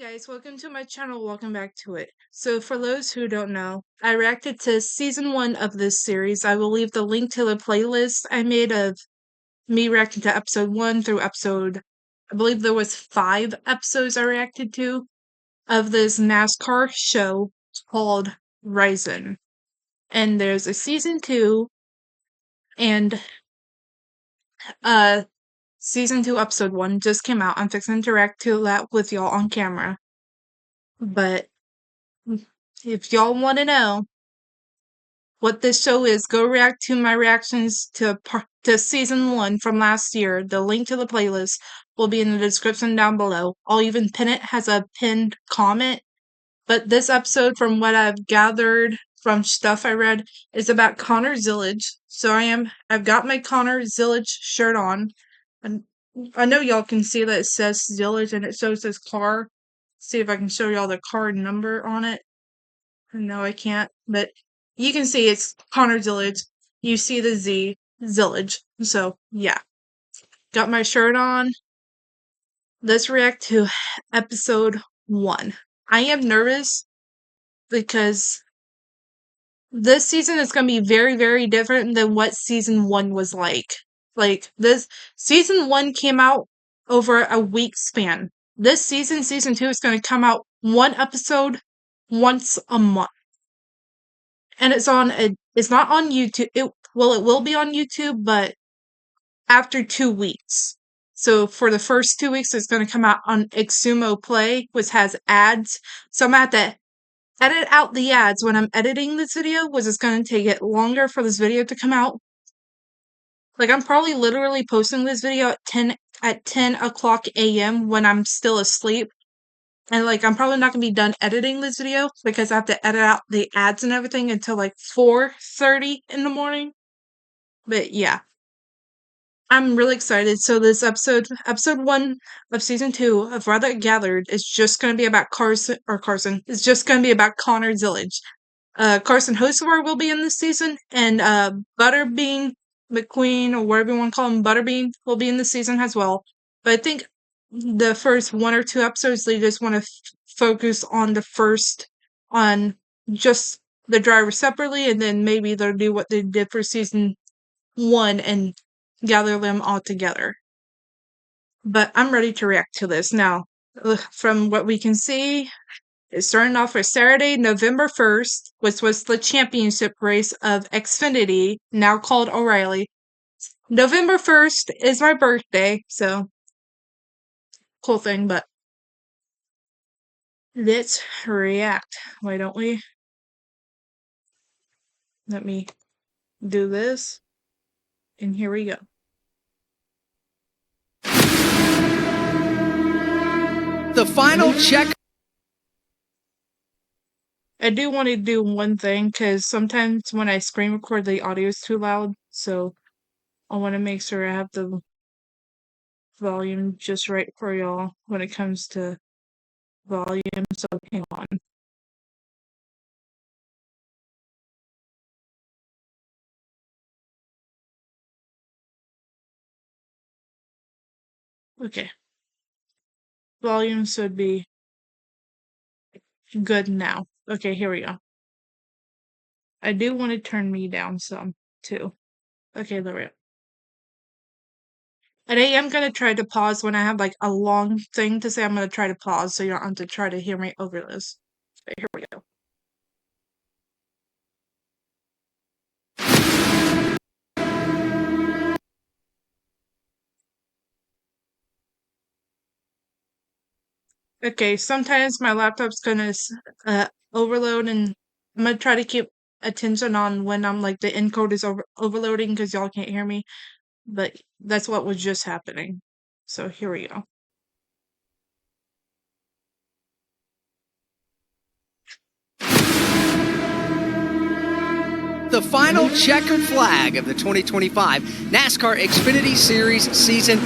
Guys, welcome to my channel, welcome back to it. So for those who don't know, I reacted to season 1 of this series. I will leave the link to the playlist I made of me reacting to episode 1 through I believe there was 5 episodes I reacted to of this NASCAR show called Ryzen. And there's a season 2 and season 2 episode 1 just came out. I'm fixing to react to that with y'all on camera. But if y'all want to know what this show is, go react to my reactions to season 1 from last year. The link to the playlist will be in the description down below. I'll even pin it as a pinned comment. But this episode, from what I've gathered from stuff I read, is about Connor Zilisch. So I've got my Connor Zilisch shirt on. And I know y'all can see that it says Zilisch and it shows his car. See if I can show y'all the car number on it. No, I can't, but you can see it's Connor Zilisch. You see the Z, Zilisch. So, yeah. Got my shirt on. Let's react to episode 1. I am nervous because this season is going to be very, very different than what season 1 was like. This season 1 came out over a week span. This season 2, is going to come out one episode once a month. And it's not on YouTube. It will be on YouTube, but after 2 weeks. So for the first 2 weeks, it's going to come out on Xumo Play, which has ads. So I'm going to have to edit out the ads when I'm editing this video, which is going to take it longer for this video to come out. Like, I'm probably literally posting this video at 10 o'clock a.m. when I'm still asleep. And, I'm probably not going to be done editing this video because I have to edit out the ads and everything until, 4:30 in the morning. But, yeah. I'm really excited. So this episode 1 of season 2 of Rather Gathered is just going to be about Carson. It's just going to be about Connor Zilisch. Carson Hocevar will be in this season, and Butterbean McQueen, or whatever you want to call him, Butterbean, will be in this season as well. But I think the first 1 or 2 episodes, they just want to focus on on just the driver separately, and then maybe they'll do what they did for season 1 and gather them all together. But I'm ready to react to this. Now, from what we can see, it's starting off with Saturday, November 1st, which was the championship race of Xfinity, now called O'Reilly. November 1st is my birthday, so cool thing, but let's react. Why don't we? Let me do this, and here we go. The final check. I do want to do one thing, because sometimes when I screen record, the audio is too loud, so I want to make sure I have the volume just right for y'all when it comes to volume, so hang on. Okay. Volume should be good now. Okay, here we go. I do want to turn me down some, too. Okay, there we go. And I am going to try to pause when I have, a long thing to say. I'm going to try to pause so you don't have to try to hear me over this. Okay, here we go. Okay, sometimes my laptop's gonna overload, and I'm gonna try to keep attention on when I'm the encode is overloading because y'all can't hear me, but that's what was just happening. So here we go. The final checkered flag of the 2025 NASCAR Xfinity Series season.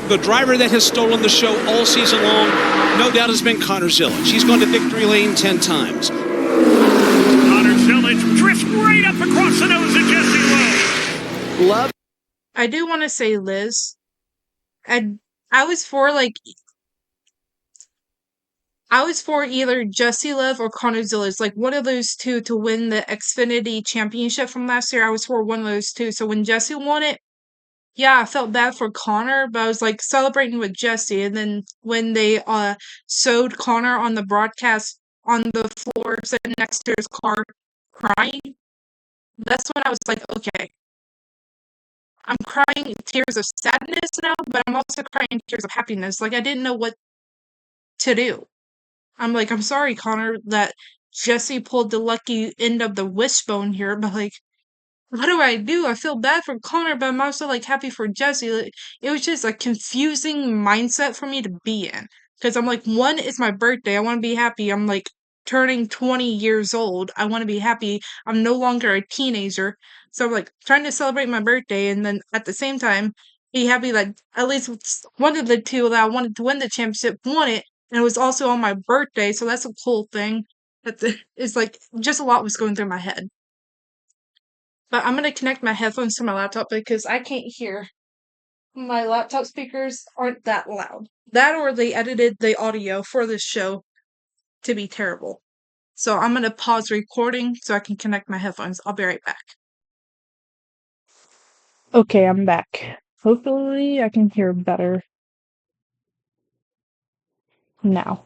The driver that has stolen the show all season long, no doubt, has been Connor Zilisch. He's gone to victory lane 10 times. Connor Zilisch drifts right up across the nose of Jesse Lowe. Love. I do want to say, Liz, I was for I was for either Jesse Love or Connor Zilisch, like one of those two to win the Xfinity Championship from last year. I was for one of those two. So when Jesse won it, yeah, I felt bad for Connor, but I was like celebrating with Jesse. And then when they showed Connor on the broadcast on the floor sitting next to his car crying, that's when I was like, okay, I'm crying tears of sadness now, but I'm also crying tears of happiness. Like I didn't know what to do. I'm like, I'm sorry, Connor, that Jesse pulled the lucky end of the wishbone here, but like, what do I do? I feel bad for Connor, but I'm also like happy for Jesse. Like, it was just a confusing mindset for me to be in. Because I'm like, one, it's my birthday. I want to be happy. I'm like turning 20 years old. I want to be happy. I'm no longer a teenager. So I'm like trying to celebrate my birthday and then at the same time be happy that at least one of the two that I wanted to win the championship won it. And it was also on my birthday. So that's a cool thing. It's like just a lot was going through my head. But I'm gonna connect my headphones to my laptop because I can't hear. My laptop speakers aren't that loud. That or they edited the audio for this show to be terrible. So I'm gonna pause recording so I can connect my headphones. I'll be right back. Okay, I'm back. Hopefully I can hear better now.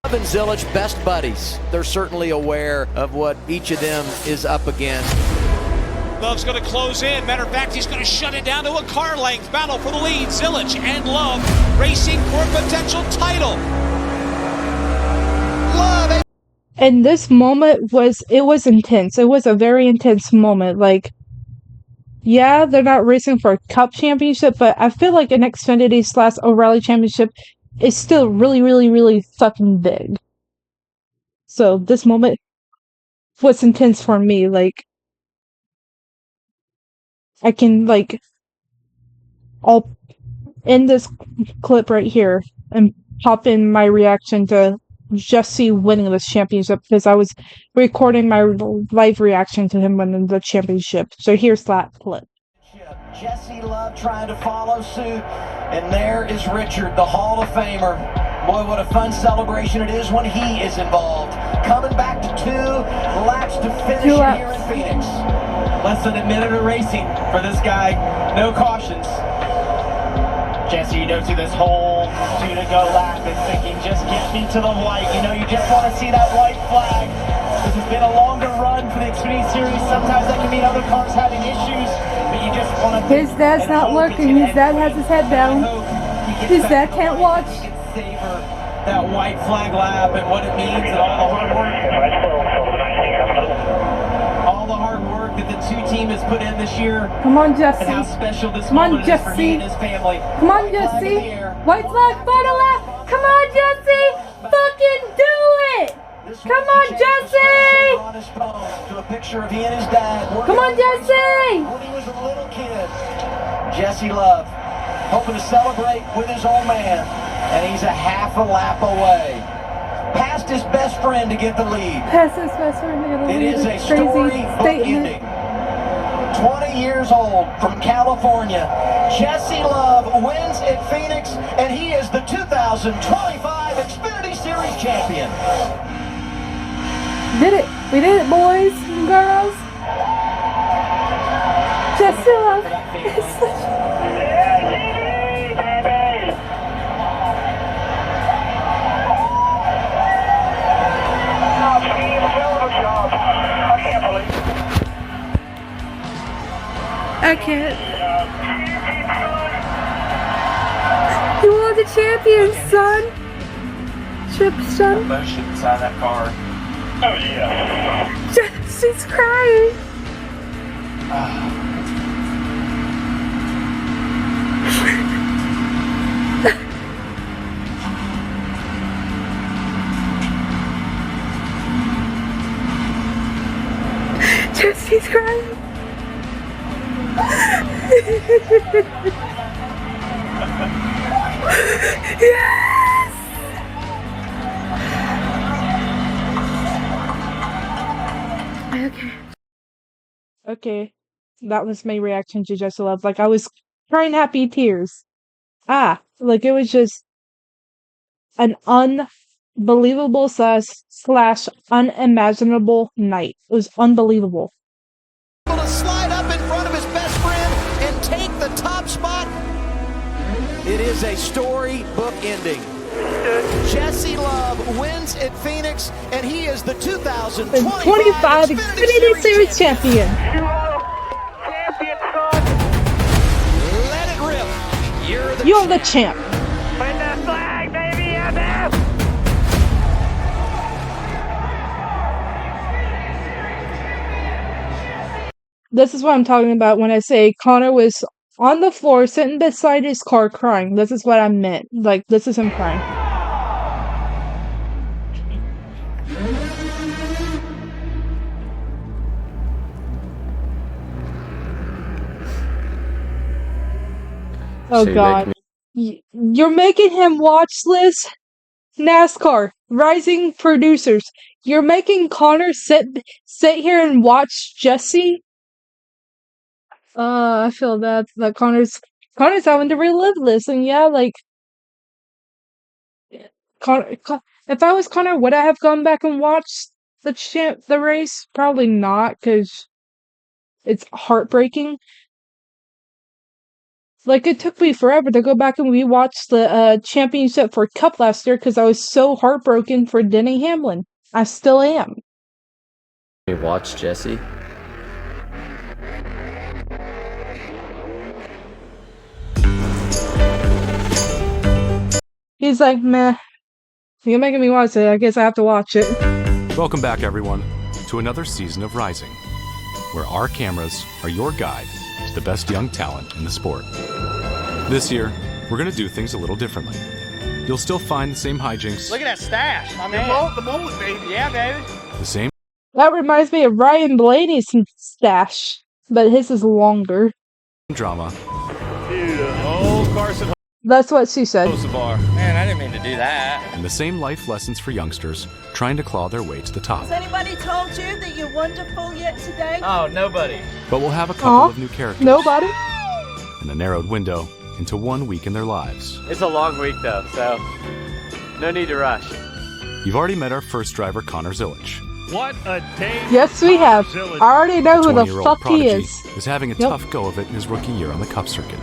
Love and Zilisch, best buddies. They're certainly aware of what each of them is up against. Love's going to close in. Matter of fact, he's going to shut it down to a car length battle for the lead. Zilisch and Love racing for a potential title. Love. And this moment was intense. It was a very intense moment. Like, yeah, they're not racing for a cup championship, but I feel like an Xfinity / O'Reilly championship is still really, really, really fucking big. So this moment was intense for me. Like, I can, like, I'll end this clip right here and pop in my reaction to Jesse winning this championship because I was recording my live reaction to him winning the championship. So here's that clip. Jesse Love trying to follow suit, and there is Richard, the Hall of Famer. Boy, what a fun celebration it is when he is involved. Coming back to 2 laps to finish here in Phoenix. Less than a minute of racing for this guy. No cautions. Jesse, you don't see this whole 2 to go lap and thinking, just get me to the white. You know, you just want to see that white flag. This has been a longer run for the Xfinity Series. Sometimes that can mean other cars having issues, but you just want to... His dad's not looking. His dad has his head down. His dad can't watch. He can savor that white flag lap and what it means and all the hard work. All the hard work that the 2 team has put in this year. Come on, Jesse. And how special this Come on, moment is for he and Jesse. his family. Come on, Jesse. White flag, final lap. Come on, Jesse. Fucking do it. Come on, Jesse. To a picture of he and his dad. Come on, Jesse. When he was a little kid. Jesse Love hoping to celebrate with his old man, and he's a half a lap away. Past his best friend to get the lead. Pass his best friend to get the lead. It is a Crazy storybook statement. ending. 20 years old from California, Jesse Love wins at Phoenix, and he is the 2025 Xfinity Series champion. Did it. We did it, boys and girls. Jesse Love is such... I can't. You are the champion, son. Son. Emotion inside that car. Oh, yeah. She's crying. Jesse's crying. Yes! Okay, that was my reaction to Jesse Love. Like, I was crying happy tears. Like, it was just... an unbelievable slash unimaginable night. It was unbelievable. Able to slide up in front of his best friend and take the top spot. It is a storybook ending. Jesse Love wins at Phoenix, and he is the 2025 Xfinity Series champion. Let it rip. You're the champ. Win the flag, baby, MF! This is what I'm talking about when I say Connor was on the floor sitting beside his car crying. This is what I meant. Like, this is him crying. Oh God. You're making him watch this? NASCAR, rising producers. You're making Connor sit here and watch Jesse? I feel that Connor's having to relive this, and yeah, like if I was Connor, would I have gone back and watched the race? Probably not, because it's heartbreaking. Like, it took me forever to go back and rewatch the championship for Cup last year because I was so heartbroken for Denny Hamlin. I still am. You watch Jesse? He's like, meh. You're making me watch it. I guess I have to watch it. Welcome back, everyone, to another season of Rising, where our cameras are your guide to the best young talent in the sport. This year, we're going to do things a little differently. You'll still find the same hijinks. Look at that stash. I mean, the mullet, baby. Yeah, baby. The same That reminds me of Ryan Blaney's stash, but his is longer. drama. Dude, oh, Carson That's what she said. Hocevar. Man, I didn't mean to do that. And the same life lessons for youngsters trying to claw their way to the top. Has anybody told you that you're wonderful yet today? Oh, nobody. But we'll have a couple of new characters. Nobody? And a narrowed window into 1 week in their lives. It's a long week though, so no need to rush. You've already met our first driver, Connor Zilisch. What a day. Yes, we have. I already know who the 20-year-old fuck he prodigy is. having a tough go of it in his rookie year on the Cup circuit.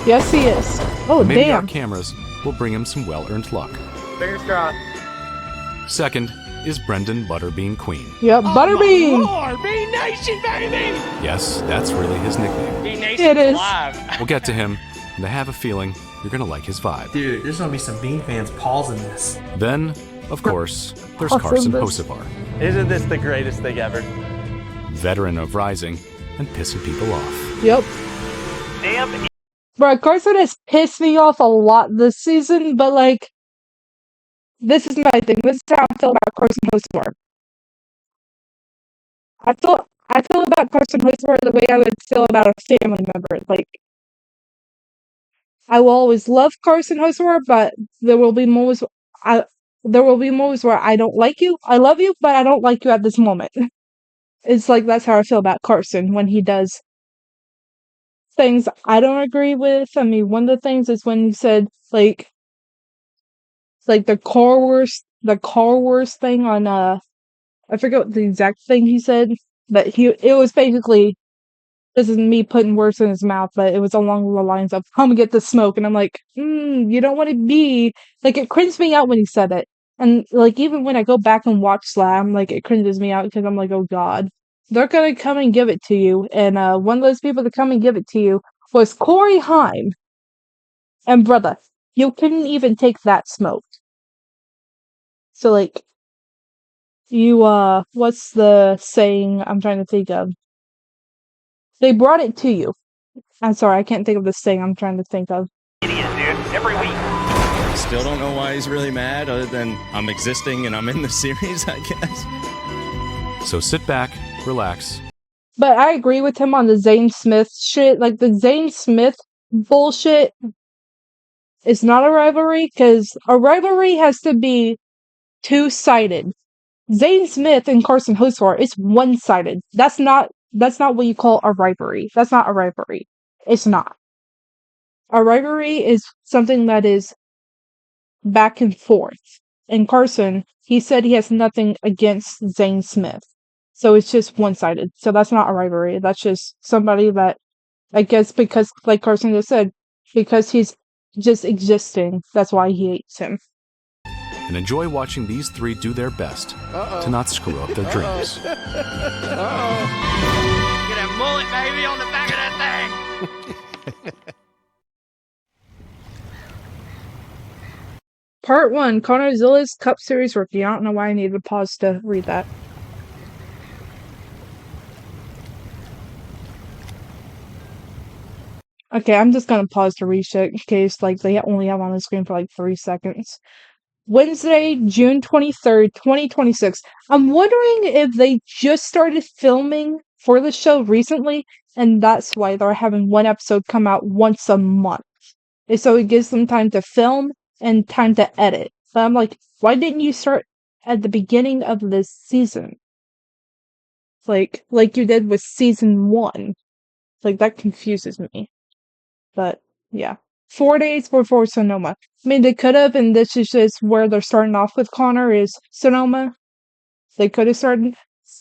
Yes, he is. Oh, Maybe damn. our cameras will bring him some well-earned luck. Fingers crossed. Second is Brendan Butterbean Queen. Yep, Butterbean. Lord, be nation, baby. Yes, that's really his nickname. Be nation It is. live. We'll get to him, and I have a feeling you're gonna like his vibe. Dude, there's gonna be some Bean fans pausing this. Then, of course, there's Awesome. Carson Hocevar, Isn't this the greatest thing ever? veteran of Rising and pissing people off. Yep. Damn. Bro, Carson has pissed me off a lot this season, but like, this is my thing. This is how I feel about Carson Hocevar. I feel about Carson Hocevar the way I would feel about a family member. Like, I will always love Carson Hocevar, but there will be moments where I don't like you. I love you, but I don't like you at this moment. It's like, that's how I feel about Carson when he does things I don't agree with. I mean, one of the things is when he said like the car wars thing on I forget what the exact thing he said, but it was basically, this is me putting words in his mouth, but it was along the lines of come get the smoke, and I'm like, you don't want to be like, it cringed me out when he said it. And like, even when I go back and watch Slam, like, it cringes me out because I'm like, oh God, they're gonna come and give it to you. And one of those people to come and give it to you was Corey Haim. And brother, you couldn't even take that smoke. So like, you what's the saying I'm trying to think of? They brought it to you. I'm sorry, I can't think of the saying I'm trying to think of. Idiot, dude. Every week. Still don't know why he's really mad, other than I'm existing and I'm in the series, I guess. So sit back, relax. But I agree with him on the Zane Smith shit. Like, the Zane Smith bullshit is not a rivalry, because a rivalry has to be two-sided. Zane Smith and Carson Hocevar is one-sided. That's not what you call a rivalry. That's not a rivalry. It's not. A rivalry is something that is back and forth. And Carson, he said he has nothing against Zane Smith. So it's just one-sided. So that's not a rivalry. That's just somebody that, I guess, because, like Carson just said, because he's just existing, that's why he hates him. And enjoy watching these three do their best to not screw up their dreams. Get a mullet, baby, on the back of that thing. Part 1, Connor Zilisch Cup Series rookie. I don't know why I needed to pause to read that. Okay, I'm just gonna pause to read shit in case, like, they only have on the screen for, like, 3 seconds. Wednesday, June 23rd, 2026. I'm wondering if they just started filming for the show recently, and that's why they're having one episode come out once a month. And so it gives them time to film and time to edit. But I'm like, why didn't you start at the beginning of this season? Like you did with season 1. Like, that confuses me. But, yeah. 4 days before Sonoma. I mean, they could have, and this is just where they're starting off with Connor, is Sonoma. They could have started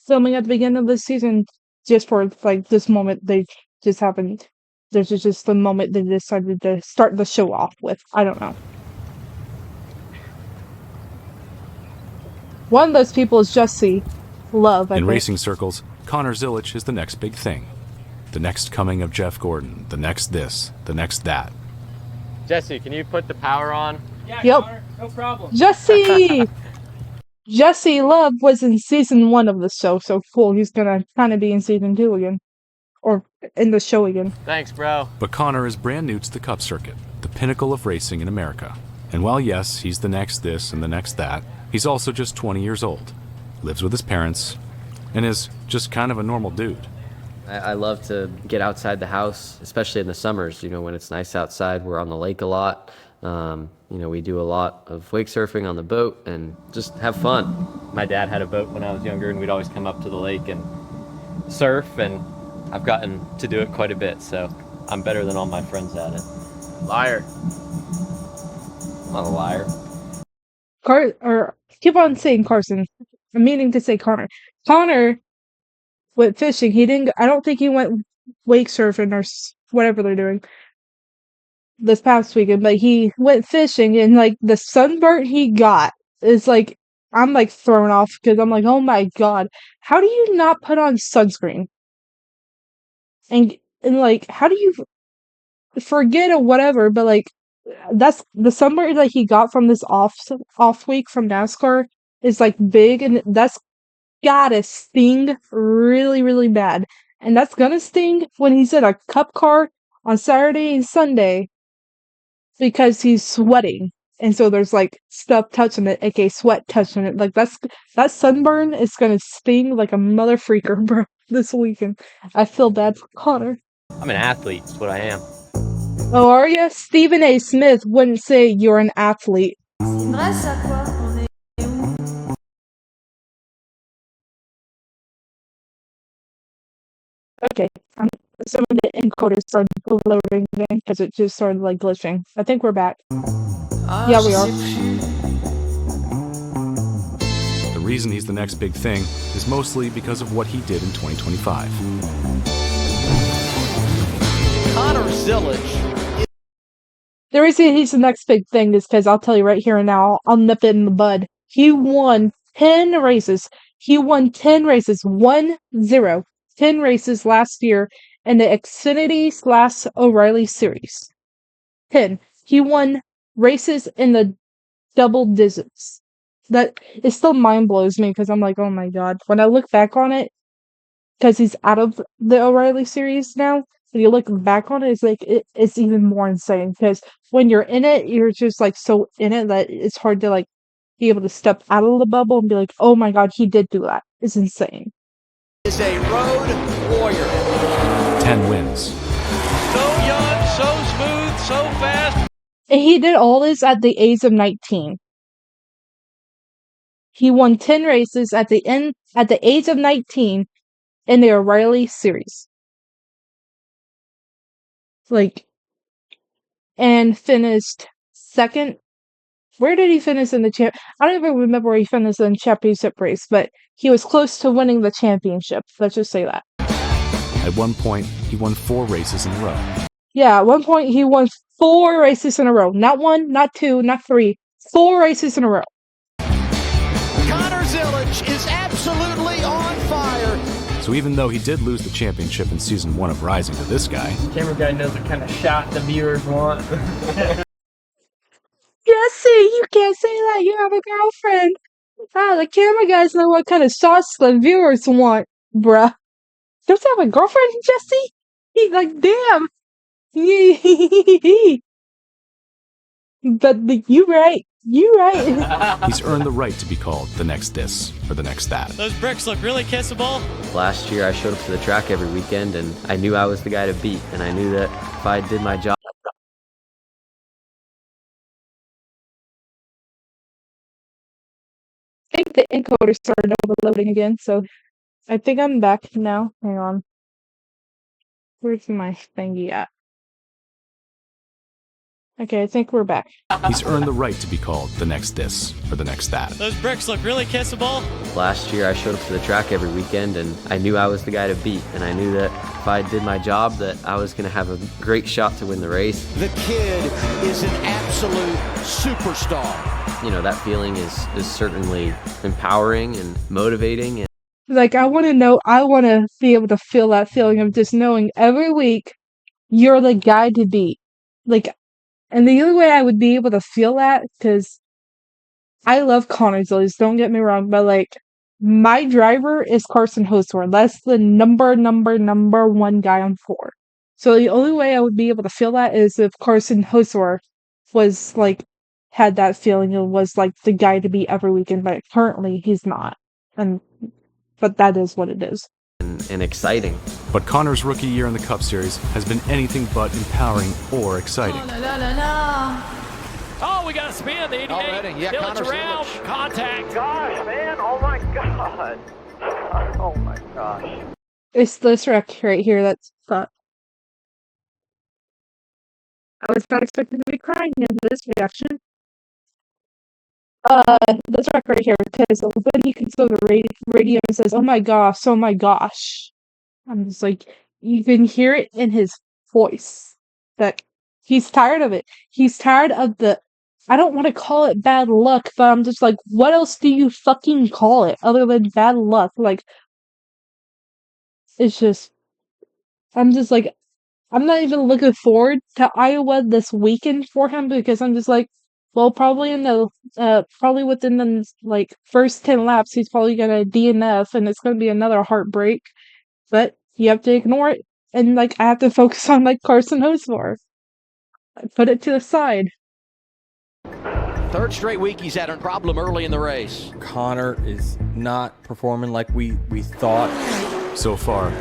filming at the beginning of the season just for, like, this moment they just happened. This is just the moment they decided to start the show off with. I don't know. One of those people is Jesse Love, I In think. racing circles, Connor Zilisch is the next big thing. The next coming of Jeff Gordon, the next this, the next that. Jesse, can you put the power on? Yeah, Yep. Connor, no problem. Jesse! Jesse Love was in season 1 of the show, so cool. He's gonna kind of be in season 2 again. Or in the show again. Thanks, bro. But Connor is brand new to the Cup circuit, the pinnacle of racing in America. And while yes, he's the next this and the next that, he's also just 20 years old, lives with his parents, and is just kind of a normal dude. I love to get outside the house, especially in the summers, when it's nice outside. We're on the lake a lot. We do a lot of wake surfing on the boat and just have fun. My dad had a boat when I was younger, and we'd always come up to the lake and surf, and I've gotten to do it quite a bit, so I'm better than all my friends at it. Liar. I'm not a liar. Keep on saying Carson. I'm meaning to say Connor. Connor went fishing. I don't think he went wake surfing or whatever they're doing this past weekend, but he went fishing, and, like, the sunburn he got is, like, I'm, like, thrown off because I'm like, oh my god, how do you not put on sunscreen? And like, how do you forget or whatever, but, like, that's the sunburn that he got from this off week from NASCAR is, like, big, and that's gotta sting really, really bad. And that's gonna sting when he's in a cup car on Saturday and Sunday because he's sweating. And so there's, like, stuff touching it, aka sweat touching it. Like, that sunburn is gonna sting like a mother freaker, bro, this weekend. I feel bad for Connor. I'm an athlete, is what I am. Oh, are ya? Stephen A. Smith wouldn't say you're an athlete. Okay, some of the encoders started loading again because it just started, like, glitching. I think we're back. Yeah, we are. The reason he's the next big thing is mostly because of what he did in 2025. Connor Zilisch. The reason he's the next big thing is because I'll tell you right here and now, I'll nip it in the bud. He won 10 races. He won 10 races. 1-0. 10 races last year in the Xfinity/O'Reilly series. 10. He won races in the double digits. That it still mind blows me because I'm like, oh my god. When I look back on it, because he's out of the O'Reilly series now, when you look back on it, it's like it's even more insane. Because when you're in it, you're just, like, so in it that it's hard to, like, be able to step out of the bubble and be like, oh my god, he did do that. It's insane. Is a road warrior. 10 wins. So young, so smooth, so fast. And he did all this at the age of 19. He won 10 races at the age of 19 in the O'Reilly series. Like, and finished second Where did he finish in the champ? I don't even remember where he finished in the championship race, but he was close to winning the championship. Let's just say that. At one point, he won 4 races in a row. Yeah, at one point he won 4 races in a row. Not 1, not 2, not 3. 4 races in a row. Connor Zilisch is absolutely on fire. So even though he did lose the championship in season 1 of Rising to this guy, Camera guy knows what kind of shot the viewers want. Jesse, you can't say that. You have a girlfriend. Ah, the camera guys know what kind of shots the viewers want, bruh. Don't you have a girlfriend, Jesse? He's like, damn. But you right. You right. he's earned the right to be called the next this or the next that. Those bricks look really kissable. Last year, I showed up to the track every weekend, and I knew I was the guy to beat, and I knew that if I did my job. I think the encoder started overloading again, so I think I'm back now. Hang on. Where's my thingy at? Okay, I think we're back. He's earned the right to be called the next this or the next that. Those bricks look really kissable. Last year, I showed up to the track every weekend, and I knew I was the guy to beat, and I knew that if I did my job, that I was going to have a great shot to win the race. The kid is an absolute superstar. You know, that feeling is certainly empowering and motivating. And Like, I want to be able to feel that feeling of just knowing every week you're the guy to beat. Like, and the only way I would be able to feel that, because I love Connor Zilisch, don't get me wrong, but like, my driver is Carson Hosmer. That's the number 1 guy on 4. So the only way I would be able to feel that is if Carson Hosmer was like, had that feeling and was like the guy to beat every weekend, but currently he's not. But that is what it is. And exciting. But Connor's rookie year in the Cup Series has been anything but empowering or exciting. Oh, we got a spin. The 88. Already, yeah, Zilisch Connor around. Zilisch. Contact. Gosh, man. Oh my god. Oh my gosh. It's this wreck right here that's fucked. I was not expecting to be crying in this reaction. This wreck right here, because when he comes over the radio and says, oh my gosh, I'm just like, you can hear it in his voice that he's tired of it. He's tired of I don't want to call it bad luck, but I'm just like, what else do you fucking call it other than bad luck? Like, it's just, I'm just like, I'm not even looking forward to Iowa this weekend for him, because I'm just like, well, probably probably within the like first 10 laps, he's probably gonna DNF, and it's gonna be another heartbreak. But you have to ignore it, and like I have to focus on like Carson Hosmer. Put it to the side. Third straight week he's had a problem early in the race. Connor is not performing like we thought. So far,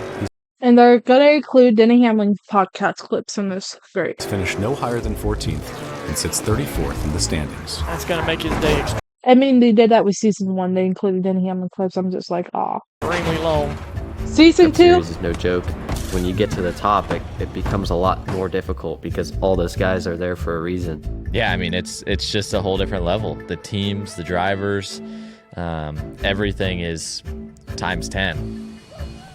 And they're gonna include Denny Hamlin podcast clips in this. Great. he's finished no higher than 14th and sits 34th in the standings. That's going to make his day I mean, they did that with season 1. They included Denny Hamlin clips. I'm just like, aw. extremely long. Season 2. Series is no joke. When you get to the top, it becomes a lot more difficult because all those guys are there for a reason. Yeah, I mean, it's just a whole different level. The teams, the drivers, everything is times 10.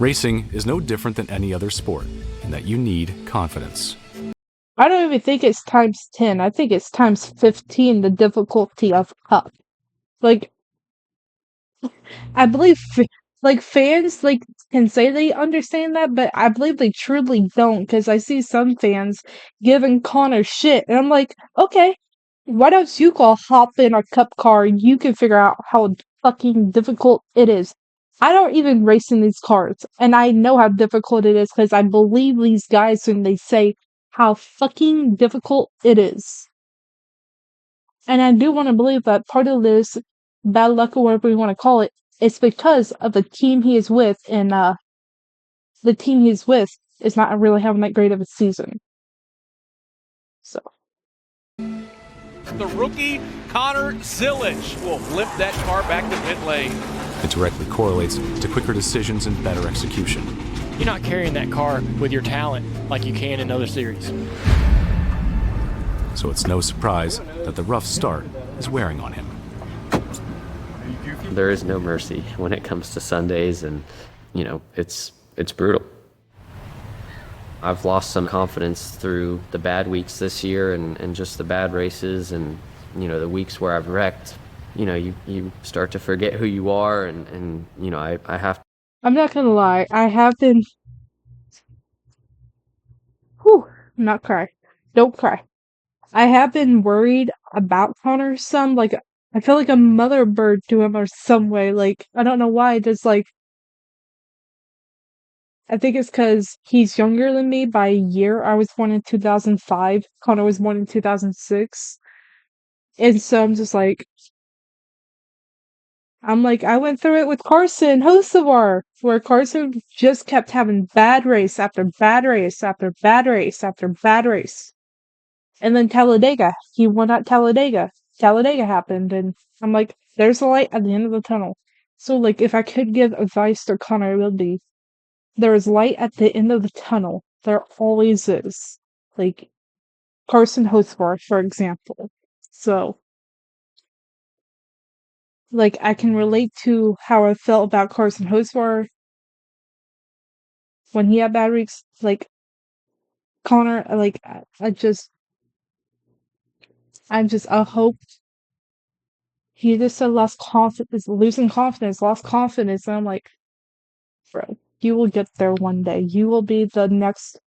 Racing is no different than any other sport in that you need confidence. I don't even think it's times 10. I think it's times 15, the difficulty of Cup. Like, I believe, like, fans, like, can say they understand that, but I believe they truly don't, because I see some fans giving Connor shit, and I'm like, okay, why don't you go hop in a Cup car and you can figure out how fucking difficult it is. I don't even race in these cars, and I know how difficult it is, because I believe these guys when they say how fucking difficult it is. And I do want to believe that part of this bad luck, or whatever you want to call it, is because of the team he is with, and the team he's with is not really having that great of a season. So. The rookie Connor Zilisch will flip that car back to pit lane. It directly correlates to quicker decisions and better execution. You're not carrying that car with your talent like you can in other series. So it's no surprise that the rough start is wearing on him. There is no mercy when it comes to Sundays, and it's brutal. I've lost some confidence through the bad weeks this year and just the bad races, and the weeks where I've wrecked. You start to forget who you are, and I have. I'm not gonna lie, I have been. Whew, not cry. Don't cry. I have been worried about Connor some. Like, I feel like a mother bird to him or some way. Like, I don't know why. Just like, I think it's because he's younger than me by a year. I was born in 2005. Connor was born in 2006. And so I went through it with Carson Hocevar, where Carson just kept having bad race after bad race after bad race after bad race. And then Talladega, he won at Talladega. Talladega happened, and I'm like, there's a light at the end of the tunnel. So, like, if I could give advice to Connor, it would be, there is light at the end of the tunnel. There always is. Like, Carson Hocevar, for example. So, like, I can relate to how I felt about Carson Hocevar when he had bad weeks. Like, Connor, like, I hope he just said lost confidence, losing confidence, lost confidence. And I'm like, bro, you will get there one day. You will be the next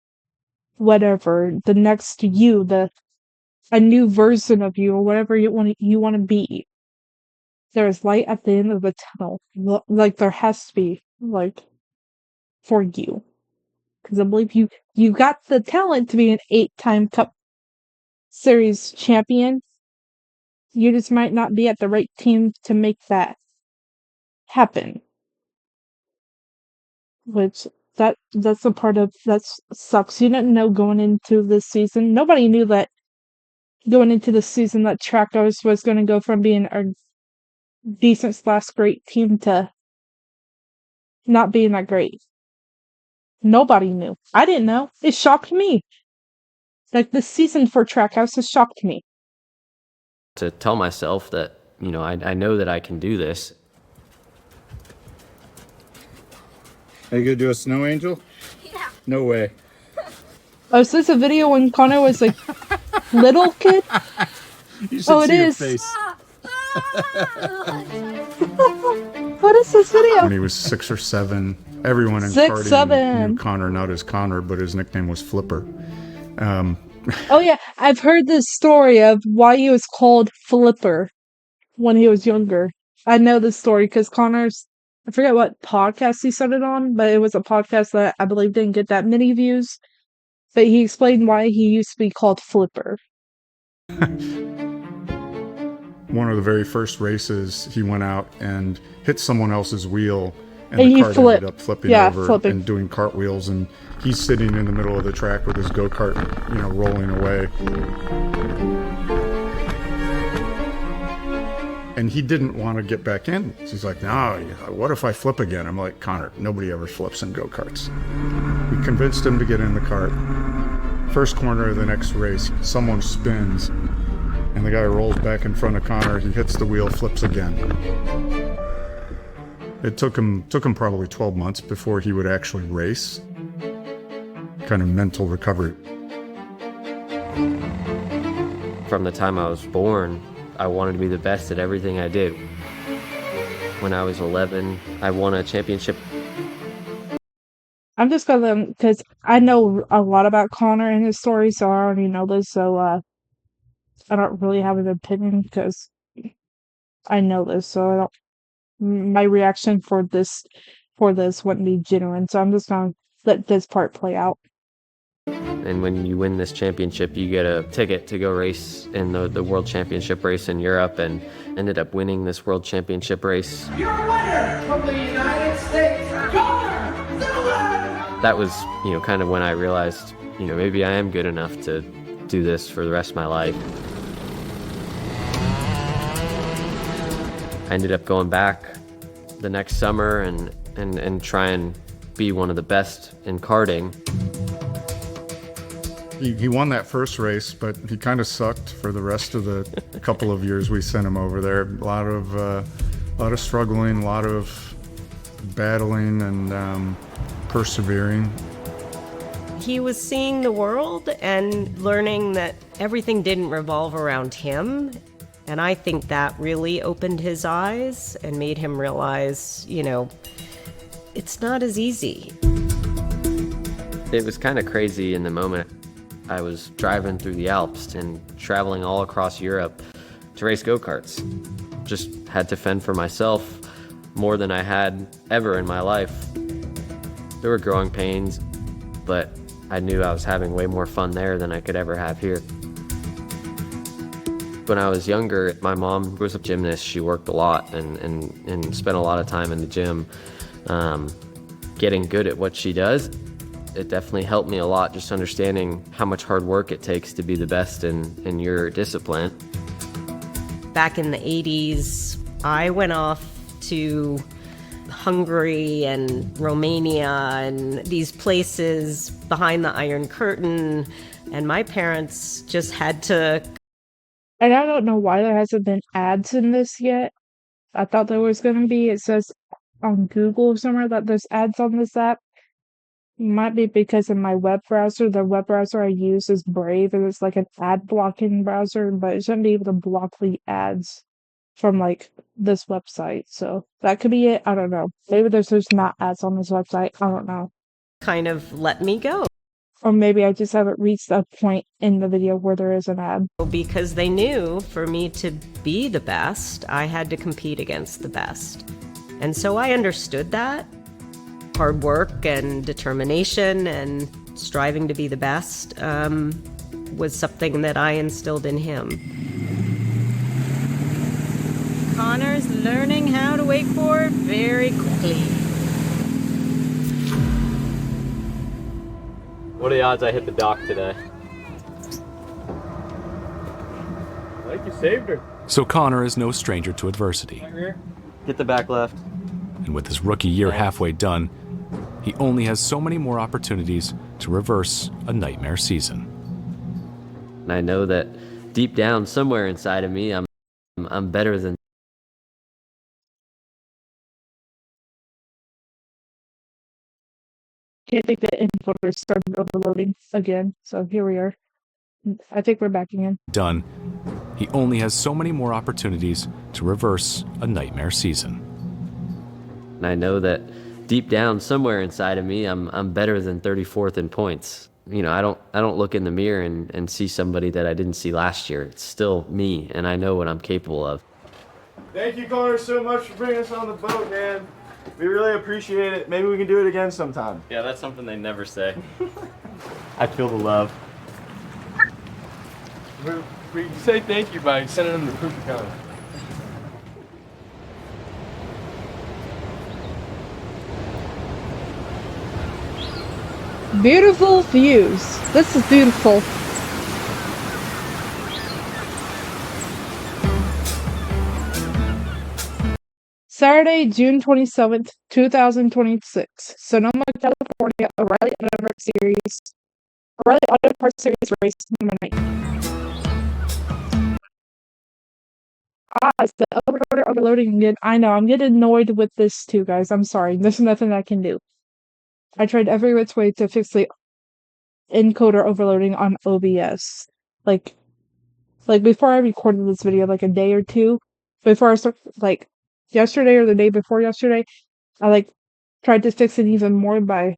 whatever, the next you, a new version of you, or whatever you want to be. There is light at the end of the tunnel. Like, there has to be, like, for you. Because I believe you got the talent to be an 8-time Cup Series champion. You just might not be at the right team to make that happen. Which that's a part of that sucks. You didn't know going into this season. Nobody knew that going into the season that Trackhouse was going to go from being a decent / great team to not being that great. Nobody knew. I didn't know. It shocked me. Like, this season for Trackhouse has shocked me. To tell myself that, I know that I can do this. Are you gonna do a snow angel? Yeah. No way. Oh, is this a video when Connor was like little kid? You should it see is. your face. What is this video? When he was 6 or 7, everyone in 6, karting 7. knew Connor not as Connor, but his nickname was Flipper. Oh yeah, I've heard this story of why he was called Flipper when he was younger. I know this story because I forget what podcast he started on, but it was a podcast that I believe didn't get that many views. But he explained why he used to be called Flipper. One of the very first races, he went out and hit someone else's wheel, and And the he cart flipped. ended up flipping Yeah, over flipping. and doing cartwheels, and he's sitting in the middle of the track with his go-kart, rolling away. And he didn't want to get back in. So he's like, no, what if I flip again? I'm like, Connor, nobody ever flips in go-karts. We convinced him to get in the cart. First corner of the next race, someone spins, and the guy rolls back in front of Connor. He hits the wheel, flips again. It took him probably 12 months before he would actually race. Kind of mental recovery. From the time I was born, I wanted to be the best at everything I did. When I was 11, I won a championship. I'm just gonna, because I know a lot about Connor and his story, so I already know this, so I don't really have an opinion because I know this, so I don't. My reaction for this wouldn't be genuine, so I'm just gonna let this part play out. And when you win this championship, you get a ticket to go race in the World Championship race in Europe, and ended up winning this World Championship race. Your winner from the United States, Connor Zilisch! That was, kind of when I realized, maybe I am good enough to do this for the rest of my life. I ended up going back the next summer and try and be one of the best in karting. He won that first race, but he kind of sucked for the rest of the couple of years we sent him over there. A lot of struggling, a lot of battling and persevering. He was seeing the world and learning that everything didn't revolve around him. And I think that really opened his eyes and made him realize, you know, it's not as easy. It was kind of crazy in the moment. I was driving through the Alps and traveling all across Europe to race go-karts. Just had to fend for myself more than I had ever in my life. There were growing pains, but I knew I was having way more fun there than I could ever have here. When I was younger, my mom was a gymnast. She worked a lot and spent a lot of time in the gym getting good at what she does. It definitely helped me a lot, just understanding how much hard work it takes to be the best in your discipline. Back in the 80s, I went off to Hungary and Romania and these places behind the Iron Curtain, and my parents just had to... And I don't know why there hasn't been ads in this yet. I thought there was going to be. It says on Google somewhere that there's ads on this app. Might be because in my web browser, the web browser I use is Brave, and it's like an ad blocking browser, but it shouldn't be able to block the ads from like this website. So that could be it. I don't know. Maybe there's just not ads on this website. I don't know. kind of let me go. Or maybe I just haven't reached a point in the video where there is an ad. Because they knew for me to be the best, I had to compete against the best. And so I understood that. Hard work and determination and striving to be the best was something that I instilled in him. Connor's learning how to wakeboard very quickly. What are the odds I hit the dock today? I think you saved her. So Connor is no stranger to adversity. Hit the back left. And with his rookie year halfway done, he only has so many more opportunities to reverse a nightmare season. And I know that deep down, somewhere inside of me, I'm better than. Can't think the encoder started overloading again, so here we are. I think we're back again. Done. He only has so many more opportunities to reverse a nightmare season. And I know that deep down, somewhere inside of me, I'm better than 34th in points. You know, I don't look in the mirror and see somebody that I didn't see last year. It's still me, and I know what I'm capable of. Thank you, Connor, so much for bringing us on the boat, man. We really appreciate it. Maybe we can do it again sometime. Yeah, that's something they never say. I feel the love. We say thank you by sending them the poop account. Beautiful views. This is beautiful. Saturday, June 27th, 2026. Sonoma, California, O'Reilly Auto Series. O'Reilly Auto Parts Series race number 9. It's the overloading again. I know, I'm getting annoyed with this too, guys. I'm sorry. There's nothing I can do. I tried every which way to fix the encoder overloading on OBS. Like before I recorded this video, like a day or two before I started, like yesterday or the day before yesterday, I tried to fix it even more by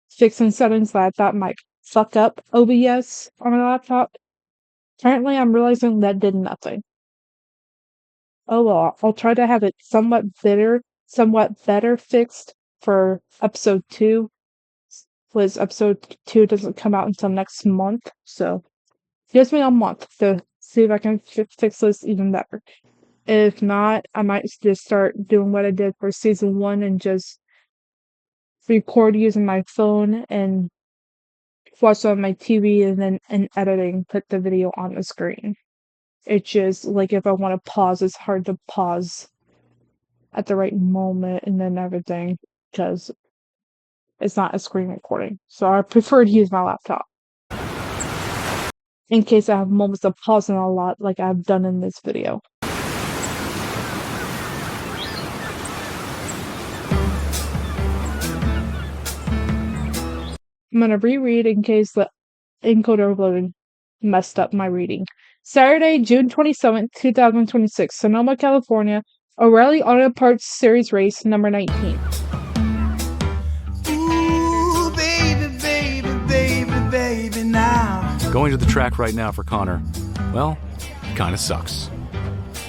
fixing settings that I thought might fuck up OBS on my laptop. Apparently, I'm realizing that did nothing. Oh well, I'll try to have it somewhat better fixed for episode 2. Was episode 2 doesn't come out until next month, so gives me a month to see if I can fix this even better. If not, I might just start doing what I did for season 1 and just record using my phone and watch on my TV, and then in editing put the video on the screen. It's just like if I want to pause, it's hard to pause at the right moment and then everything because it's not a screen recording. So I prefer to use my laptop. in case I have moments of pausing a lot like I've done in this video. I'm gonna reread in case the encoder overloading messed up my reading. Saturday, June 27th, 2026, Sonoma, California, O'Reilly Auto Parts Series race number 19. Ooh, baby, baby, baby, baby, now. Going to the track right now for Connor, well, it kind of sucks.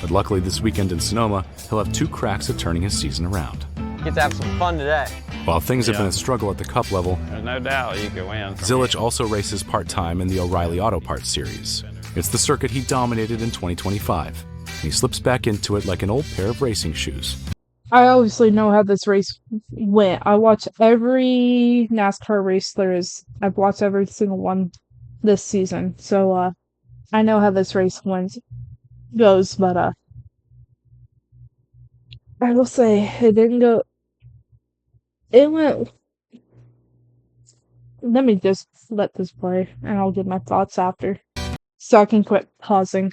But luckily this weekend in Sonoma, he'll have 2 cracks at turning his season around. Get to have some fun today. While things have been a struggle at the Cup level, there's no doubt you can win. Zilisch also races part-time in the O'Reilly Auto Parts Series. It's the circuit he dominated in 2025, and he slips back into it like an old pair of racing shoes. I obviously know how this race went. I watch every NASCAR race there is. I've watched every single one this season, so I know how this race goes, but I will say it didn't go. It went. Let me just let this play, and I'll give my thoughts after, so I can quit pausing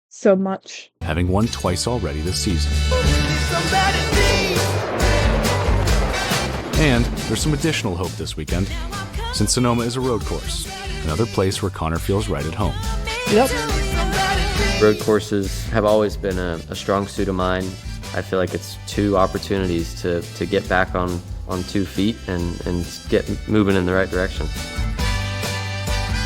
so much. Having won twice already this season. And there's some additional hope this weekend, since Sonoma is a road course, another place where Connor feels right at home. Yep. Road courses have always been a strong suit of mine. I feel like it's 2 opportunities to get back on 2 feet and get moving in the right direction.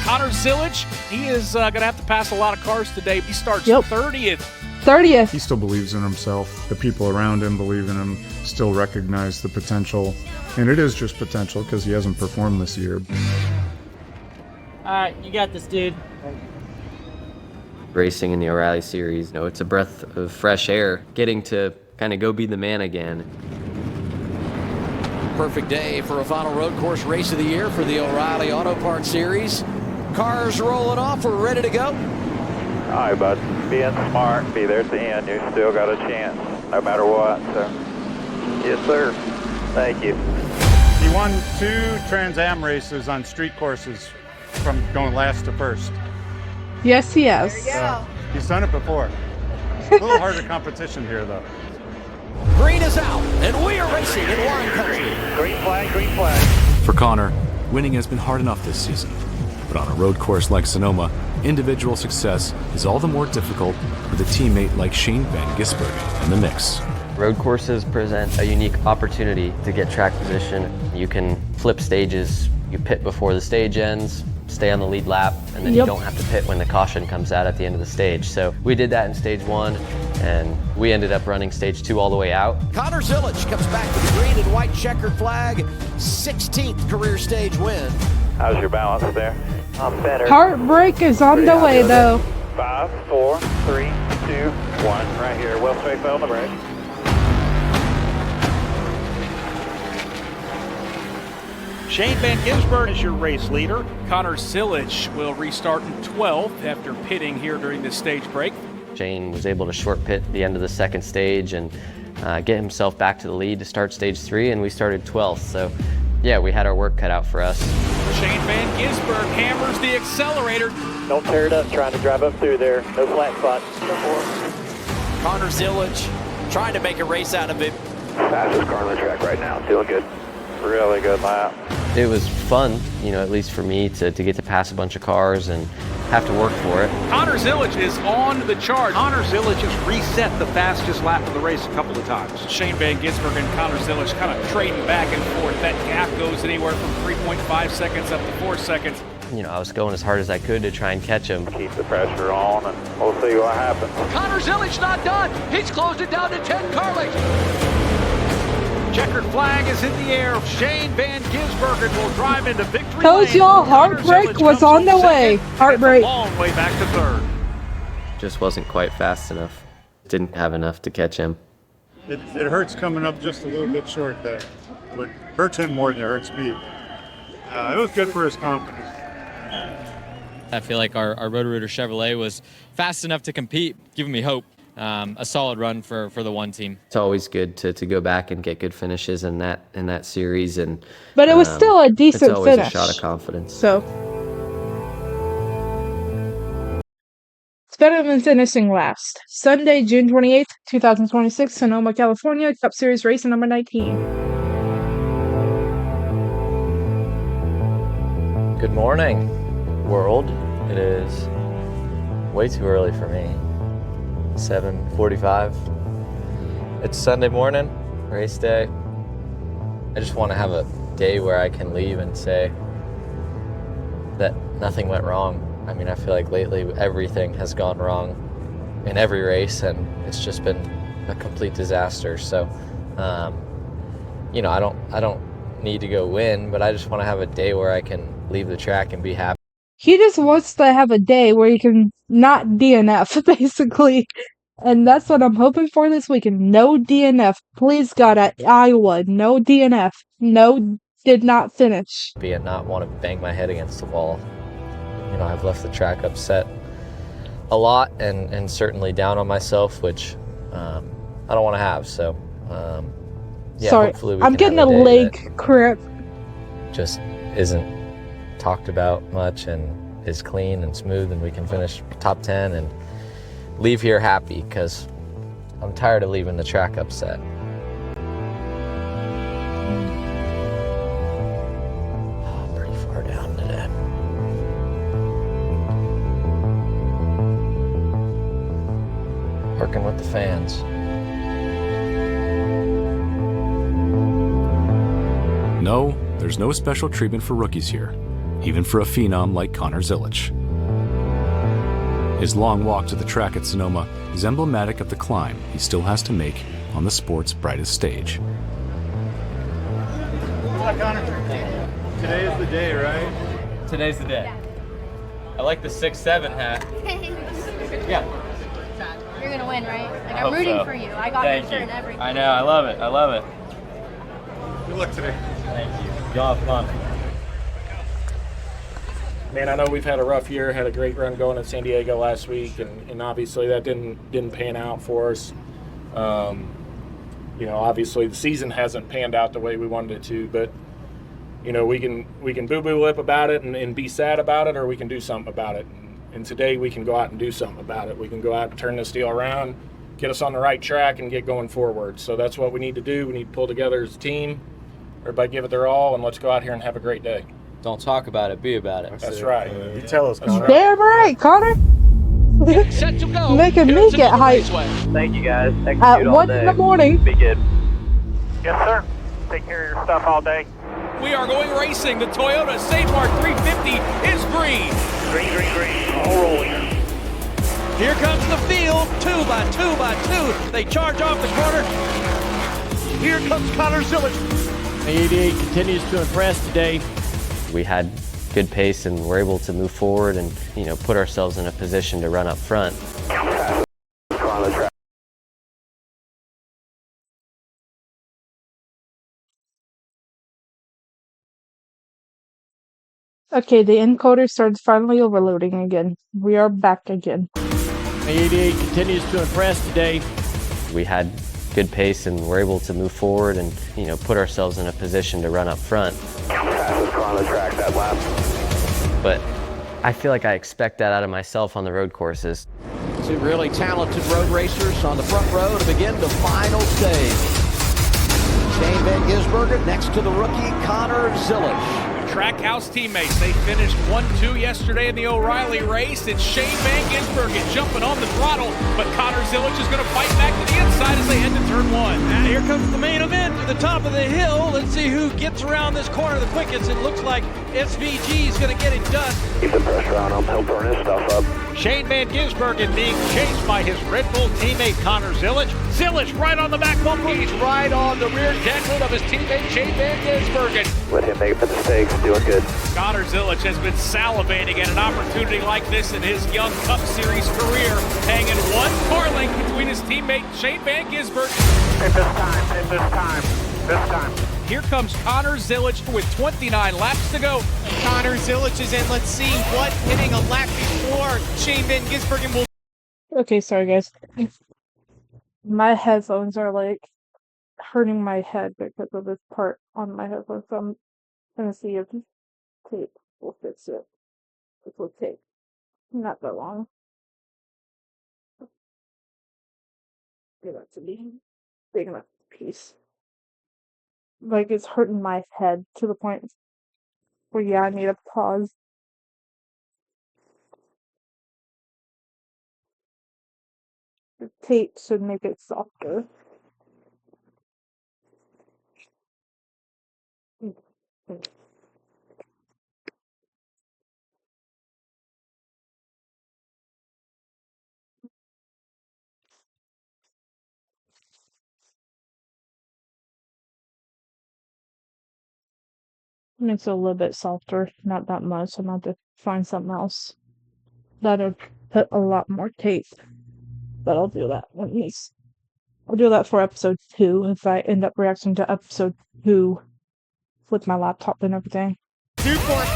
Connor Zilisch, he is going to have to pass a lot of cars today. He starts 30th. He still believes in himself. The people around him believe in him, still recognize the potential. And it is just potential because he hasn't performed this year. All right, you got this, dude. Racing in the O'Reilly Series, it's a breath of fresh air, getting to kind of go be the man again. Perfect day for a final road course race of the year for the O'Reilly Auto Parts Series. Cars rolling off, we're ready to go. All right, bud. Being smart, be there at the end. You still got a chance, no matter what. So, yes, sir. Thank you. He won 2 Trans Am races on street courses from going last to first. Yes, he has. He's done it before. A little harder competition here, though. Green is out, and we are racing in wine country. Green flag, green flag. For Connor, winning has been hard enough this season. But on a road course like Sonoma, individual success is all the more difficult with a teammate like Shane Van Gisbergen in the mix. Road courses present a unique opportunity to get track position. You can flip stages, you pit before the stage ends, stay on the lead lap, and then you don't have to pit when the caution comes out at the end of the stage. So we did that in stage 1, and we ended up running stage 2 all the way out. Connor Zilisch comes back with the green and white checkered flag, 16th career stage win. How's your balance there? I'm better. Heartbreak is on the way, though. 5, 4, 3, 2, 1. Right here. Well, straight fell on the brake. Shane Van Gisbergen is your race leader. Connor Zilisch will restart in 12th after pitting here during this stage break. Shane was able to short pit the end of the second stage and get himself back to the lead to start stage 3, and we started 12th. So, yeah, we had our work cut out for us. Shane Van Gisbergen hammers the accelerator. Don't tear it up trying to drive up through there. No flat spots. Connor Zilisch trying to make a race out of it. Fastest car on the track right now. Feeling good. Really good lap. It was fun, at least for me, to get to pass a bunch of cars and have to work for it. Connor Zilisch is on the charge. Connor Zilisch has reset the fastest lap of the race a couple of times. Shane Van Gisbergen and Connor Zilisch kind of trading back and forth. That gap goes anywhere from 3.5 seconds up to 4 seconds. I was going as hard as I could to try and catch him. Keep the pressure on, and we'll see what happens. Connor Zilisch not done. He's closed it down to 10 car lengths. Checkered flag is in the air. Shane Van Gisbergen will drive into victory Told lane. y'all heartbreak was on the way. Heartbreak. Long way back to 3rd. Just wasn't quite fast enough. Didn't have enough to catch him. It hurts coming up just a little bit short there. But hurts him more than it hurts me. It was good for his confidence. I feel like our Roto-Rooter Chevrolet was fast enough to compete, giving me hope. A solid run for the one team. It's always good to go back and get good finishes in that series, but it was still a decent it's always finish. a shot of confidence. So It's better than finishing last. Sunday, June 28th, 2026, Sonoma, California, Cup Series race number 19. Good morning, world. It is way too early for me. 7:45. It's Sunday morning, race day. I just want to have a day where I can leave and say that nothing went wrong. I mean, I feel like lately everything has gone wrong in every race, and it's just been a complete disaster. So, I don't need to go win, but I just want to have a day where I can leave the track and be happy. He just wants to have a day where he can not DNF, basically. And that's what I'm hoping for this weekend. No DNF. Please, God, at Iowa, no DNF. No, did not finish. And not want to bang my head against the wall. I've left the track upset a lot and certainly down on myself, which I don't want to have. So, Sorry, hopefully we I'm can getting have a day leg cramp. just isn't talked about much and is clean and smooth, and we can finish top 10 and leave here happy, because I'm tired of leaving the track upset. I'm pretty far down today. Working with the fans. No, there's no special treatment for rookies here, even for a phenom like Connor Zilisch. His long walk to the track at Sonoma is emblematic of the climb he still has to make on the sport's brightest stage. Hi, Connor. Today is the day, right? Today's the day. I like the 6-7 hat. Yeah. You're gonna win, right? Like, I I'm rooting so. for you. I got Thank your shirt you. and everything. I know, I love it. I love it. Good luck today. Thank you. Y'all have fun. Man, I know we've had a rough year, had a great run going in San Diego last week, and obviously that didn't pan out for us. Obviously the season hasn't panned out the way we wanted it to, but we can boo-boo lip about it and be sad about it, or we can do something about it. And today we can go out and do something about it. We can go out and turn this deal around, get us on the right track, and get going forward. So that's what we need to do. We need to pull together as a team. Everybody give it their all, and let's go out here and have a great day. Don't talk about it, be about it. That's right. You tell us, Connor. Damn right, Connor. Set to go. Making me get hyped Thank you guys. at Execute all 1 day. in the morning. Be good. Yes, sir. Take care of your stuff all day. We are going racing. The Toyota Safari 350 is green. Green. All rolling. Here comes the field, 2 by 2 by 2. They charge off the corner. Here comes Connor Zilisch. The 88 continues to impress today. We had good pace and were able to move forward and, put ourselves in a position to run up front. Okay, the encoder starts finally overloading again. We are back again. The 88 continues to impress today. We had good pace and were able to move forward and, put ourselves in a position to run up front. But I feel like I expect that out of myself on the road courses. Two really talented road racers on the front row to begin the final stage. Shane Van Gisbergen next to the rookie Connor Zilisch. Trackhouse teammates, they finished 1-2 yesterday in the O'Reilly race. It's Shane Van Gisbergen jumping on the throttle, but Connor Zilisch is going to fight back to the inside as they head to turn 1. And here comes the main event to the top of the hill. Let's see who gets around this corner the quickest. It looks like SVG is going to get it done. Keep the pressure on him. He'll burn his stuff up. Shane Van Gisbergen being chased by his Red Bull teammate Connor Zilisch. Zilisch right on the back bumper. He's right on the rear decklid of his teammate Shane Van Gisbergen. Let him make the mistakes. Doing good. Connor Zilisch has been salivating at an opportunity like this in his Young Cup Series career, hanging one car length between his teammate Shane Van Gisbergen. This time. Here comes Connor Zilisch with 29 laps to go. Connor Zilisch is in. Let's see what hitting a lap before Shane Van Gisbergen will. Okay, sorry guys. My headphones are hurting my head because of this part on my headphones. So I'm gonna see if tape will fix it. It will take not that long. Give that to me. Big enough piece. Like, it's hurting my head to the point where, yeah, I need to pause. The tape should make it softer. Makes it a little bit softer, not that much. I'm going to have to find something else that'll put a lot more tape. But I'll do that when I'll do that for episode 2 if I end up reacting to episode 2 with my laptop and everything. Two point.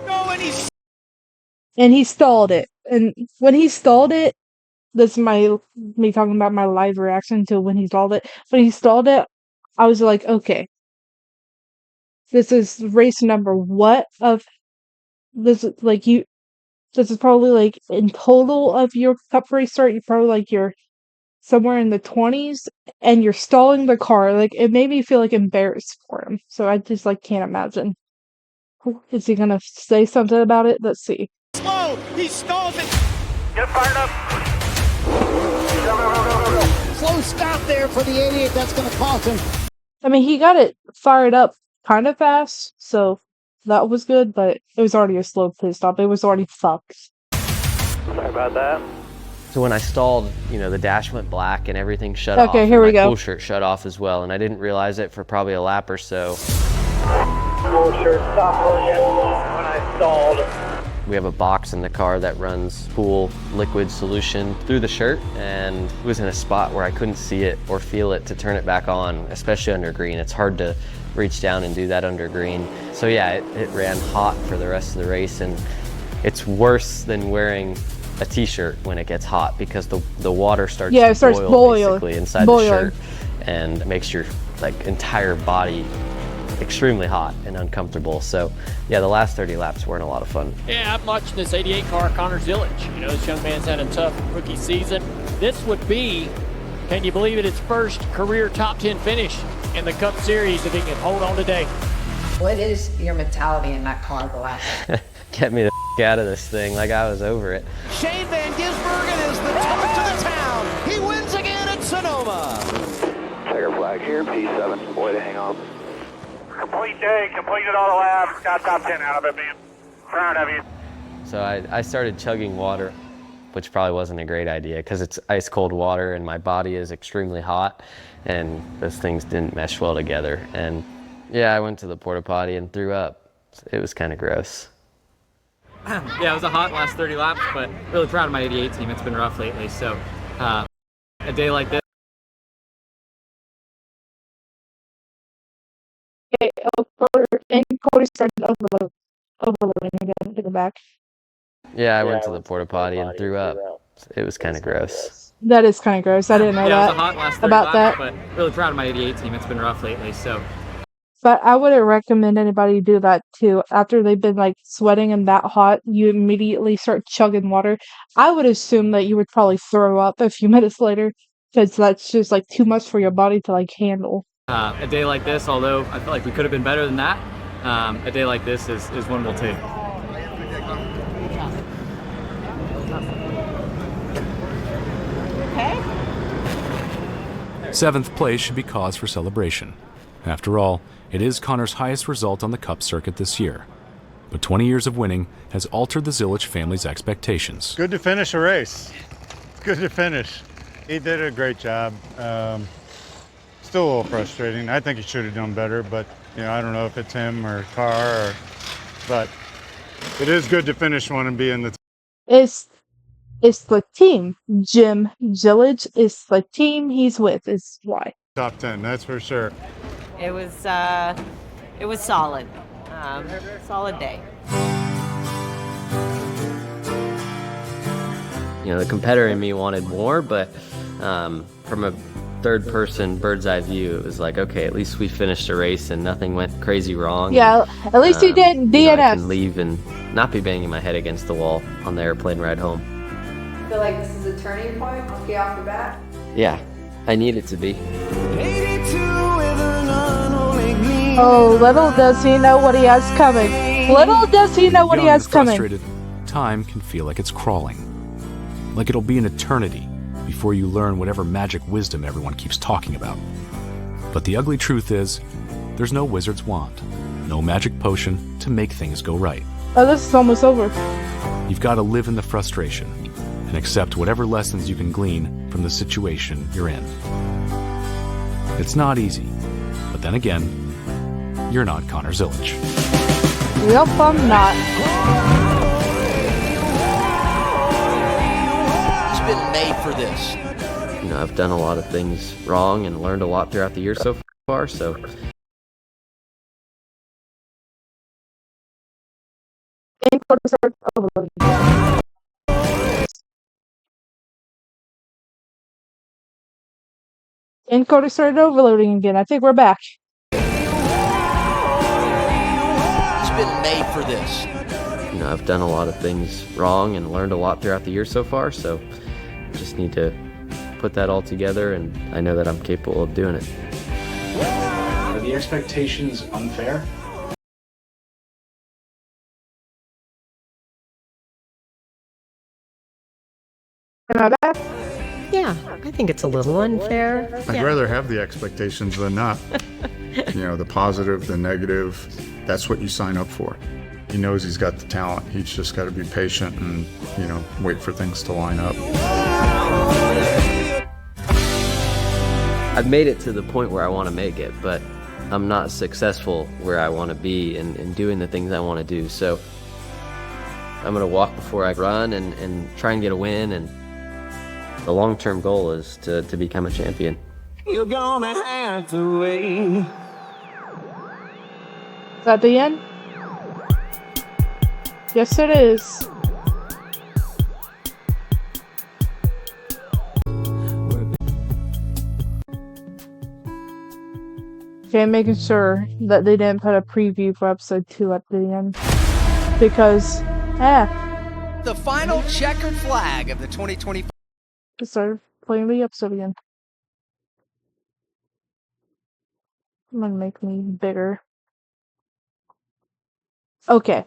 No, And he stalled it. And when he stalled it, this is me talking about my live reaction to when he stalled it. When he stalled it, I was like, okay. This is race number what of this this is probably like in total of your cup race start, you're probably like you're somewhere in the 20s and you're stalling the car. Like, it made me feel like embarrassed for him. So I just like can't imagine. Is he gonna say something about it? Let's see. slow. He stalls it. Get fired up. Go. Slow stop there for the 88. That's going to cost him. I mean, he got it fired up kind of fast, so that was good, but it was already a slow pit stop. It was already fucked. Sorry about that. So when I stalled, the dash went black and everything shut off. Okay, here we go. My pool shirt shut off as well, and I didn't realize it for probably a lap or so. Pool shirt stopped working when I stalled. We have a box in the car that runs pool liquid solution through the shirt, and it was in a spot where I couldn't see it or feel it to turn it back on, especially under green. It's hard to reach down and do that under green. So yeah, it ran hot for the rest of the race, and it's worse than wearing a t-shirt when it gets hot because the water starts to boil basically inside the shirt and makes your entire body extremely hot and uncomfortable. So yeah, the last 30 laps weren't a lot of fun. Yeah, I'm watching this 88 car, Connor Zilisch. This young man's had a tough rookie season. This would be, can you believe it, his first career top 10 finish in the Cup Series if he can hold on today. What is your mentality in that car the last? Get me the out of this thing, like I was over it. Shane Van Gisbergen is the talk to the town. He wins again at Sonoma. Checker flag here, P7. Way to hang on. Complete day, completed all the laps, got top 10 out of it, man. Proud of you. So I started chugging water, which probably wasn't a great idea because it's ice cold water and my body is extremely hot and those things didn't mesh well together. And yeah, I went to the porta potty and threw up. It was kind of gross. Yeah, it was a hot last 30 laps, but really proud of my 88 team. It's been rough lately, so a day like this. Okay, and Cody started overloading again to go back. Yeah, I went to the porta potty and threw up. It was kind of gross. That is kind of gross. I didn't know Yeah, that it was a hot last 30 about laps, that. but really proud of my 88 team. It's been rough lately, so. But I wouldn't recommend anybody do that too. After they've been sweating and that hot, you immediately start chugging water. I would assume that you would probably throw up a few minutes later because that's just too much for your body to handle. A day like this, although I feel like we could have been better than that, a day like this is one we'll take. Okay. 7th place should be cause for celebration. After all, it is Connor's highest result on the Cup circuit this year. But 20 years of winning has altered the Zilisch family's expectations. Good to finish a race. Good to finish. He did a great job. Still a little frustrating. I think he should have done better, but I don't know if it's him or car, but it is good to finish one and be in the It's the team. Jim Zilisch is the team he's with, is why. top 10, that's for sure. It was solid. Solid day. The competitor in me wanted more, but from a third-person bird's-eye view, it was okay, at least we finished a race and nothing went crazy wrong. Yeah, and, at least he didn't DNF. I can leave and not be banging my head against the wall on the airplane ride home. feel like this is a turning point, okay, off the bat? Yeah, I need it to be. Oh, little does he know what he has coming. Little does he know what he Young has and coming. frustrated, time can feel like it's crawling. Like it'll be an eternity before you learn whatever magic wisdom everyone keeps talking about. But the ugly truth is, there's no wizard's wand, no magic potion to make things go right. Oh, this is almost over. You've got to live in the frustration and accept whatever lessons you can glean from the situation you're in. It's not easy, but then again, you're not Connor Zilisch. Yep, I'm not. He's been made for this. You know, I've done a lot of things wrong and learned a lot throughout the year so far, so Encoder started overloading again. I think we're back. He's been made for this. you know, I've done a lot of things wrong and learned a lot throughout the year so far, so just need to put that all together, and I know that I'm capable of doing it. Are the expectations unfair? Am I back? Yeah, I think it's a little unfair. I'd rather have the expectations than not. You know, the positive, the negative, that's what you sign up for. He knows he's got the talent. He's just got to be patient and, you know, wait for things to line up. I've made it to the point where I want to make it, but I'm not successful where I want to be and doing the things I want to do. So I'm going to walk before I run and try and get a win. And the long-term goal is to become a champion. You're gonna have to wait. Is that the end? Yes, it is. Okay, making sure that they didn't put a preview for episode 2 at the end. Because, The final checkered flag of the 2025. I started playing the episode again. I'm gonna make me bigger. Okay.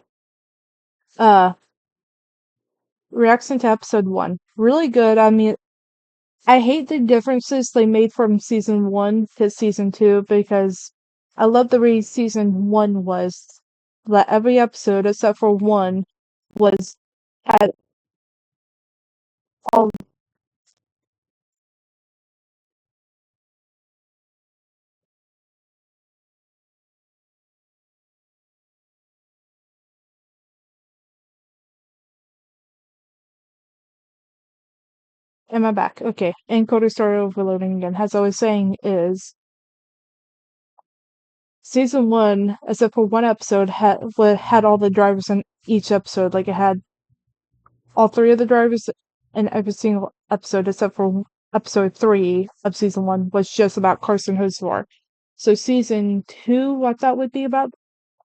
Reaction to episode 1. Really good. I mean, I hate the differences they made from season 1 to season 2 because I love the way season 1 was. That every episode except for one had all. Am I back? Okay. Encoder started overloading again. As I was saying is season 1, except for one episode, had all the drivers in each episode. Like it had all 3 of the drivers in every single episode, except for episode 3 of season 1 was just about Carson Hocevar. So season 2, what that would be about.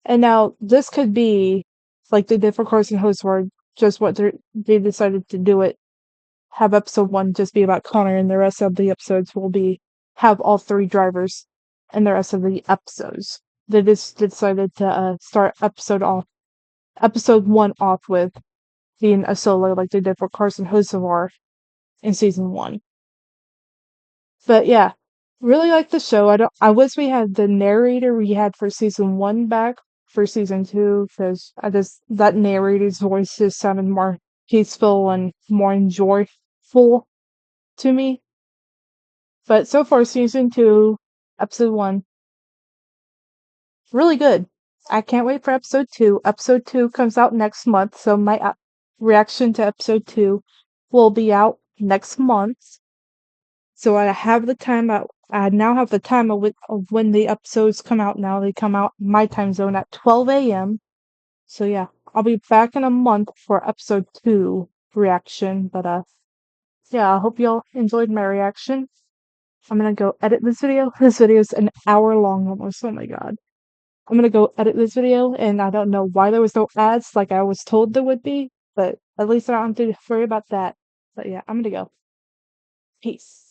And now this could be like they did for Carson Hocevar, just what they decided to do it. Have episode 1 just be about Connor, and the rest of the episodes will have all 3 drivers and the rest of the episodes. They just decided to start episode 1 off with being a solo like they did for Carson Hocevar in season 1. But yeah, really like the show. I wish we had the narrator we had for season 1 back for season 2, because that narrator's voice just sounded more peaceful and more enjoyable to me. But so far, season 2, episode 1, really good. I can't wait for episode 2. Episode 2 comes out next month, so my reaction to episode 2 will be out next month. So I have the time. I now have the time of when the episodes come out now. They come out my time zone at 12 a.m. So yeah, I'll be back in a month for episode 2 reaction. But yeah, I hope y'all enjoyed my reaction. I'm gonna go edit this video. This video is an hour long almost. Oh my god. I'm gonna go edit this video, and I don't know why there was no ads like I was told there would be, but at least I don't have to worry about that. But yeah, I'm gonna go. Peace.